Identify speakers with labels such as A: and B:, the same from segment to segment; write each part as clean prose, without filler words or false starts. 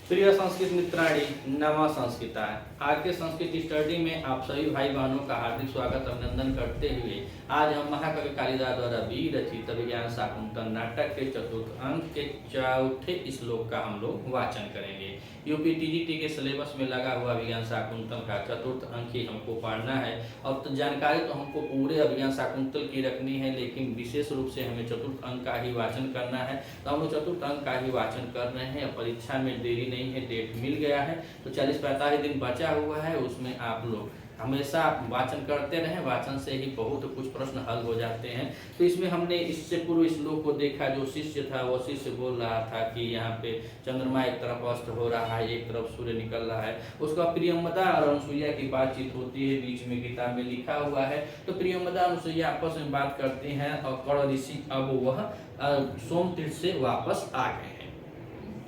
A: प्रिय संस्कृत मित्राणी नवा संस्कृता आज के संस्कृत स्टडी में आप सभी भाई बहनों का हार्दिक स्वागत अभिनंदन करते हुए आज हम महाकवि कालिदास द्वारा विरचित विज्ञान शाकुंतल नाटक के चतुर्थ अंक के चौथे श्लोक का हम लोग वाचन करेंगे। यूपी टीजीटी के सिलेबस में लगा हुआ विज्ञान शाकुंतल का चतुर्थ अंक ही हमको पढ़ना है। और तो जानकारी तो हमको पूरे अभिज्ञान शाकुंतल की रखनी है, लेकिन विशेष रूप से हमें चतुर्थ अंक का ही वाचन करना है। तो हम लोग चतुर्थ अंक का ही वाचन कर रहे हैं। परीक्षा में देरी नहीं है, डेट मिल गया है, तो 40-45 दिन बचा हुआ है। उसमें आप लोग हमेशा वाचन करते रहें, वाचन से ही बहुत कुछ प्रश्न हल हो जाते हैं। तो इसमें हमने इससे पूर्व श्लोक को देखा। जो शिष्य था वो शिष्य बोल रहा था कि यहाँ पे चंद्रमा एक तरफ अस्त हो रहा है, एक तरफ सूर्य निकल रहा है। उसका प्रियंवदा और अनुसुईया की बातचीत होती है, बीच में गीता में लिखा हुआ है। तो प्रियंवदा अनुसुईया आपस में बात करती हैं और कर्ण ऋषि अब वह सोमतीर्थ से वापस आ गए हैं।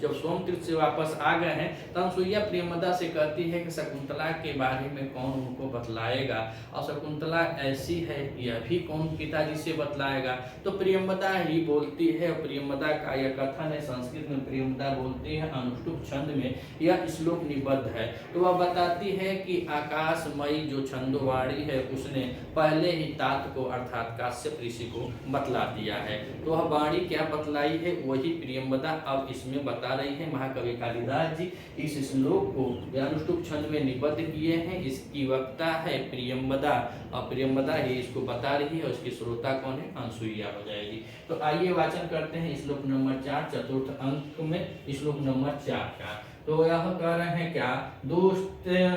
A: जब सोमतीर्थ से वापस आ गए हैं तो अनुसुईया प्रियंवदा से कहती है कि शकुंतला के बारे में कौन उनको बतलाएगा, और शकुंतला ऐसी है यह भी कौन पिताजी से बतलाएगा। तो प्रियंवदा ही बोलती है। प्रियंवदा का यह कथन है, संस्कृत में प्रियंवदा बोलती है, अनुष्टुप छंद में यह श्लोक निबद्ध है। तो वह बताती है कि आकाशमयी जो छंदोवाणी है उसने पहले ही तात को अर्थात काश्यप ऋषि को बतला दिया है। तो वह वाणी क्या बतलाई है वही प्रियंवदा अब इसमें बता रही है। महाकवि कालिदास जी इस श्लोक को अनुष्टुप छंद में निबद्ध किए हैं। इसकी वक्ता है प्रियंवदा और प्रियंवदा ही इसको बता रही है, और इसकी श्रोता कौन है, अनुसुईया हो जाएगी। तो आइए वाचन करते हैं श्लोक नंबर 4 चतुर्थ अंक में श्लोक नंबर 4 का। तो यह कह रहे हैं क्या,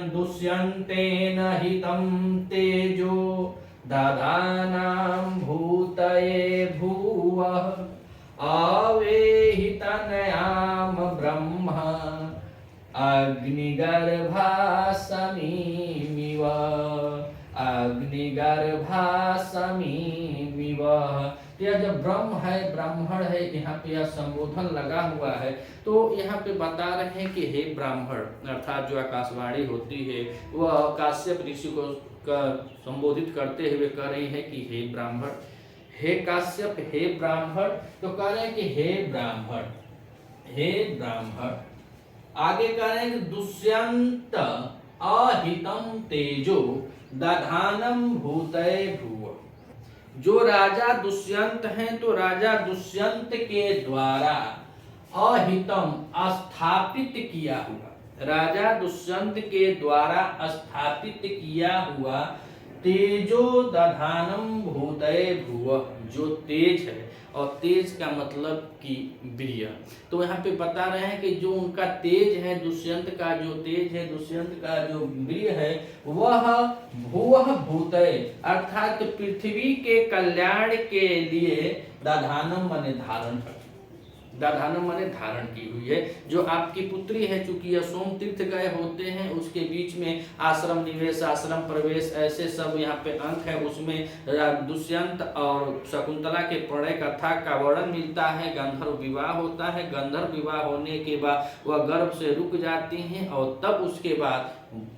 A: दुष्यन्तेन हितं तेजो दधानां भूतये भुवः अवेहितनयाम ब्रह्म अग्निगर्भासमीमिव अग्निगर्भासमीमिव। यह जो ब्रह्म है, ब्राह्मण है, यहाँ पे यह संबोधन लगा हुआ है। तो यहाँ पे बता रहे हैं कि हे ब्राह्मण, अर्थात जो आकाशवाणी होती है वह काश्यप ऋषि को संबोधित करते हुए कह रही है कि हे ब्राह्मण, हे काश्यप, हे ब्राह्मण। तो कह रहे हैं कि हे ब्राह्मण, हे ब्राह्मण। आगे कह रहे हैं कि दुष्यंत अहितम तेजो दधानम भूतये भुव। जो राजा दुष्यंत हैं, तो राजा दुष्यंत के द्वारा अहितम स्थापित किया हुआ, राजा दुष्यंत के द्वारा स्थापित किया हुआ तेजो दधानम भूतये भुव, जो तेज है, और तेज का मतलब कि वीर्य। तो यहाँ पे बता रहे हैं कि जो उनका तेज है, दुष्यंत का जो तेज है, दुष्यंत का जो वीर्य है, वह भुवः भूतये अर्थात पृथ्वी के कल्याण के लिए दधानम माने धारण कर, दधानम माने धारण की हुई है। जो आपकी पुत्री है, चूंकि यह सोम तीर्थ गए होते हैं, उसके बीच में आश्रम निवेश, आश्रम प्रवेश, ऐसे सब यहाँ पे अंक है। उसमें दुष्यंत और शकुंतला के प्रणय कथा का वर्णन मिलता है। गंधर्व विवाह होता है, गंधर्व विवाह होने के बाद वह गर्भ से रुक जाती हैं, और तब उसके बाद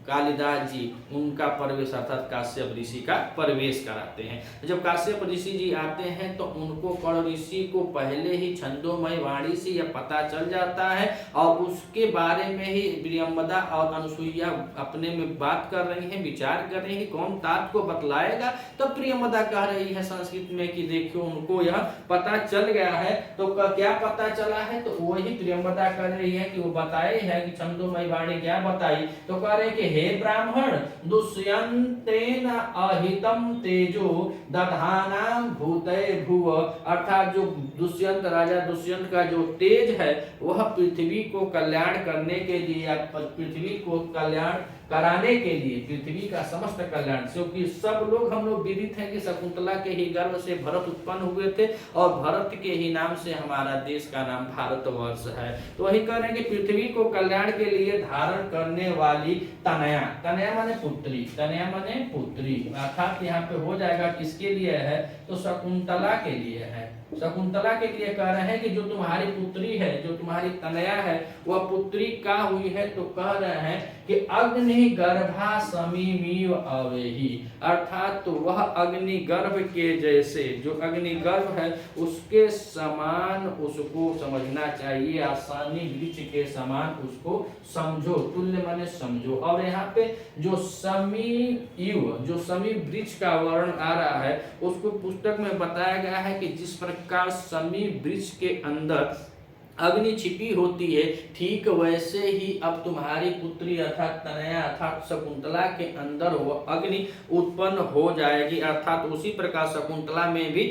A: कालिदास जी उनका प्रवेश अर्थात काश्यप ऋषि का प्रवेश कराते हैं। जब काश्यप ऋषि जी आते हैं तो उनको कर्ण ऋषि को पहले ही छंदोमय वाणी से यह पता चल जाता है, और उसके बारे में ही प्रियंवदा और अनुसुईया अपने में बात कर रही हैं, विचार कर रही हैं कौन तात को बतलाएगा। तो प्रियंवदा कह रही है संस्कृत में कि देखियो उनको यह पता चल गया है। तो क्या पता चला है, तो वही प्रियंवदा कर रही है कि वो बताए है कि छंदोमय वाणी क्या बताई। तो कह कि हे ब्राह्मण, दुष्यंतेन अहितम तेजो दधानाम भूतये भुव, अर्थात जो दुष्यंत, राजा दुष्यंत का जो तेज है वह पृथ्वी को कल्याण करने के लिए, पृथ्वी को कल्याण कराने के लिए, पृथ्वी का समस्त कल्याण, क्योंकि सब लोग हम लोग विदित हैं कि शकुंतला के ही गर्भ से भरत उत्पन्न हुए थे, और भरत के ही नाम से हमारा देश का नाम भारतवर्ष है। तो वही कह रहे हैं कि पृथ्वी को कल्याण के लिए धारण करने वाली तनया, तनया माने पुत्री, तनया माने पुत्री, अर्थात यहाँ पे हो जाएगा किसके लिए है, तो शकुंतला के लिए है। शकुंतला के लिए कह रहे हैं कि जो तुम्हारी पुत्री है, जो तुम्हारी तनया है, वह पुत्री का हुई है, तो कह रहे हैं कि अग्नि गर्भा समीमीव अवेही, अर्थात तो वह अग्नि गर्भ के जैसे, जो अग्नि गर्भ है उसके समान उसको समझना चाहिए, आसानी वृक्ष के समान उसको समझो, तुल्य माने समझो। और यहाँ पे जो समीव, जो समी वृक्ष का वर्ण आ रहा है उसको पुस्तक में बताया गया है कि जिस प्रकार समी वृक्ष के अंदर अग्नि छिपी होती है, ठीक वैसे ही अब तुम्हारी पुत्री अर्थात तनया अर्थात शकुंतला के अंदर वो अग्नि उत्पन्न हो जाएगी, अर्थात उसी प्रकार शकुंतला में भी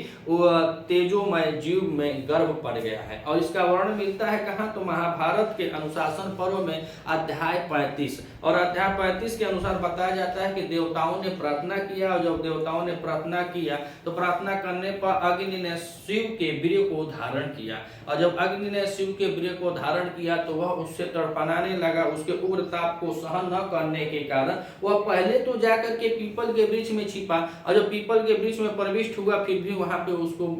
A: तेजोमय जीव में गर्भ पड़ गया है। और इसका वर्णन मिलता है कहाँ, तो महाभारत के अनुशासन पर्व में अध्याय 35, और अध्याय 35 के अनुसार बताया जाता है कि देवताओं ने प्रार्थना किया, और जब देवताओं ने प्रार्थना किया तो प्रार्थना करने पर अग्नि ने शिव के वीर्य को धारण किया, और जब अग्नि ने शिव के वीर्य को धारण किया तो वह उससे तड़पनाने लगा, उसके उग्र ताप को सहन न करने के कारण वह पहले तो जाकर के पीपल के वृक्ष में छिपा, और जब पीपल के वृक्ष में प्रविष्ट हुआ फिर भी वहां पे उसको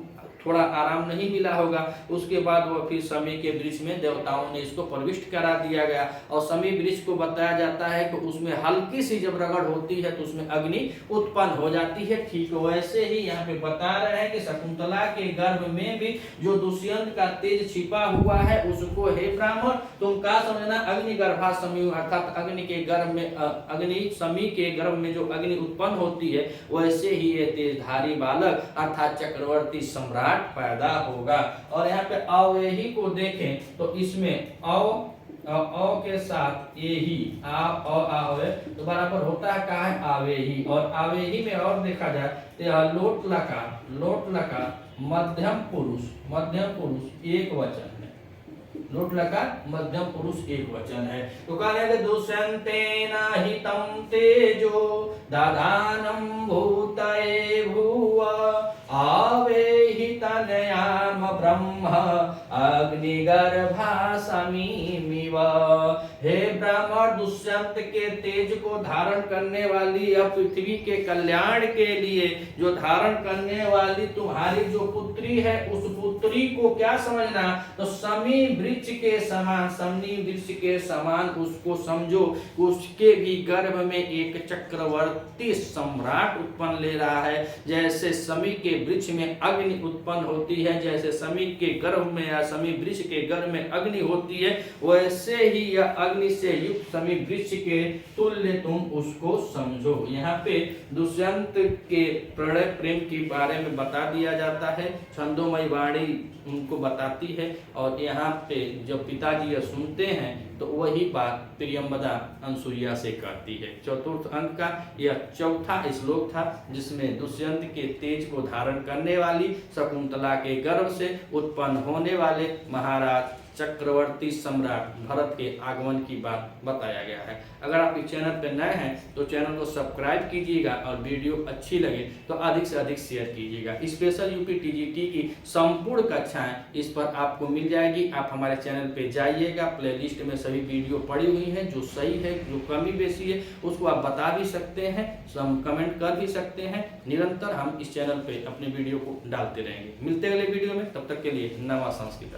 A: थोड़ा आराम नहीं मिला होगा, उसके बाद वह फिर समी के वृक्ष में देवताओं ने इसको प्रविष्ट करा दिया गया। और समी वृक्ष को बताया जाता है कि उसमें हल्की सी जब रगड़ होती है तो उसमें अग्नि उत्पन्न हो जाती है। ठीक वैसे ही यहाँ पे बता रहे हैं कि शकुंतला के गर्भ में भी जो दुष्यंत का तेज छिपा हुआ है उसको हे ब्राह्मण तुम क्या समझना, अग्नि गर्भा समी, अर्थात अग्नि के गर्भ में, अग्नि समी के गर्भ में जो अग्नि उत्पन्न होती है वैसे ही ये तेजधारी बालक अर्थात चक्रवर्ती सम्राट पैदा होगा। और यहाँ पे अवेही को देखें तो इसमें अ के साथ ए ही आवे तो बराबर होता है कहा है आवेही, और आवेही में और देखा जाए तो लोट लकार मध्यम पुरुष एक वचन है, लोट लकार मध्यम पुरुष एक वचन है। तो कहा दुष्यंतेन हितं तेजो दादानं भूतये भुव आवेहि तनयाम ब्रह्म अग्निगर्भा समीमिव। हे ब्राह्मण, दुष्यंत के तेज को धारण करने वाली या पृथ्वी के कल्याण के लिए जो धारण करने वाली तुम्हारी जो पुत्री है उस पुत्री को क्या समझना, तो समी वृक्ष के समान, समी वृक्ष के समान उसको समझो। उसके भी गर्भ में एक चक्रवर्ती सम्राट उत्पन्न ले रहा है, जैसे समी के वृक्ष में अग्नि उत्पन्न होती है, जैसे समी के गर्भ में या समी वृक्ष के गर्भ में अग्नि होती है, वैसे ही यह अग्नि से युक्त समी वृक्ष के तुल्य तुम उसको समझो। यहाँ पे दुष्यंत के प्रणय प्रेम के बारे में बता दिया जाता है, छंदोमय वाणी उनको बताती है, और यहाँ पे जब पिताजी यह सुनते हैं तो वही बात प्रियंवदा अनसुईया से कहती है। चतुर्थ अंक का यह चौथा श्लोक था जिसमें दुष्यंत के तेज को धारण करने वाली शकुंतला के गर्भ से उत्पन्न होने वाले महाराज चक्रवर्ती सम्राट भरत के आगमन की बात बताया गया है। अगर आप इस चैनल पर नए हैं तो चैनल को सब्सक्राइब कीजिएगा, और वीडियो अच्छी लगे तो अधिक से अधिक शेयर कीजिएगा। स्पेशल यूपी टीजीटी की संपूर्ण कक्षाएं इस पर आपको मिल जाएगी। आप हमारे चैनल पे जाइएगा, प्लेलिस्ट में सभी वीडियो पड़ी हुई हैं, जो सही है जो कमी बेसी है उसको आप बता भी सकते हैं, कमेंट कर भी सकते हैं। निरंतर हम इस चैनल पे अपने वीडियो को डालते रहेंगे। मिलते हैं अगले वीडियो में, तब तक के लिए नवा संस्कृत।